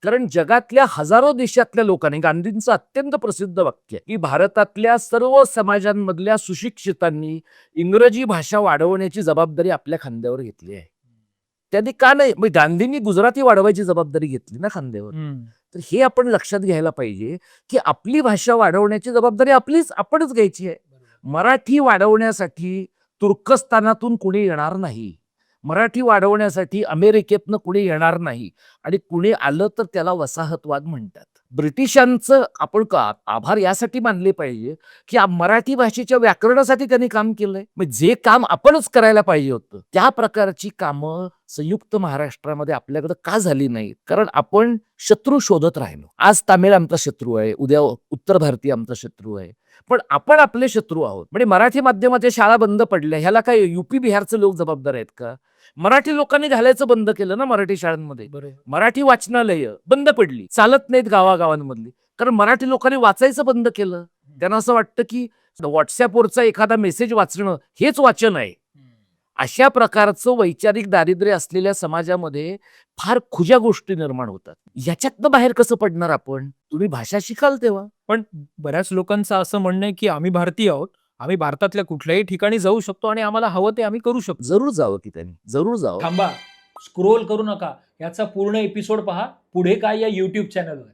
कारण जगातल्या हजारो देशातल्या लोकांनी गांधींचं अत्यंत प्रसिद्ध वाक्य आहे, की भारतातल्या सर्व समाजांमधल्या सुशिक्षितांनी इंग्रजी भाषा वाढवण्याची जबाबदारी आपल्या खांद्यावर घेतली आहे. त्यांनी का नाही मग गांधींनी गुजराती वाढवायची जबाबदारी घेतली ना खांद्यावर. तर हे आपण लक्षात घ्यायला पाहिजे, की आपली भाषा वाढवण्याची जबाबदारी आपणच घ्यायची आहे. मराठी वाढवण्यासाठी तुर्कस्तानातून कुणी येणार नाही. मराठी वाढवण्यासाठी अमेरिकेतनं कुणी येणार नाही आणि कुणी आलं तर त्याला वसाहतवाद म्हणतात. ब्रिटिशांचं आपण आभार यासाठी मानले पाहिजे, की मराठी भाषेच्या व्याकरणासाठी त्यांनी काम केलंय. मग जे काम आपणच करायला पाहिजे होतं, त्या प्रकारची कामं संयुक्त महाराष्ट्रामध्ये आपल्याकडे का झाली नाहीत? कारण आपण शत्रू शोधत राहिलो. आज तामिळ आमचा शत्रू आहे, उद्या उत्तर भारतीय आमचा शत्रू आहे. पण आपण आपले शत्रू आहोत. म्हणजे मराठी माध्यमाच्या शाळा बंद पडल्या, ह्याला काय युपी बिहारचे लोक जबाबदार आहेत का? मराठी लोकांनी घालायचं बंद केलं ना मराठी शाळांमध्ये. मराठी वाचनालय बंद पडली, चालत नाहीत गावागावांमधली, कारण मराठी लोकांनी वाचायचं बंद केलं. त्यांना असं वाटतं की व्हॉट्सअपवरचा एखादा मेसेज वाचणं हेच वाचन आहे. अशा प्रकारचं वैचारिक दारिद्र्य असलेल्या समाजामध्ये फार खुज्या गोष्टी निर्माण होतात. याच्यातनं बाहेर कसं पडणार आपण? तुम्ही भाषा शिकाल तेव्हा. पण बऱ्याच लोकांचं असं म्हणणं आहे की आम्ही भारतीय आहोत, आम्ही भारतातल्या कुठल्याही ठिकाणी जाऊ शकतो आणि आम्हाला हवं ते आम्ही करू शकतो. जरूर जावं की त्यांनी, जरूर जावं. थांबा, स्क्रोल करू नका, याचा पूर्ण एपिसोड पहा पुढे काय या YouTube चॅनलवर.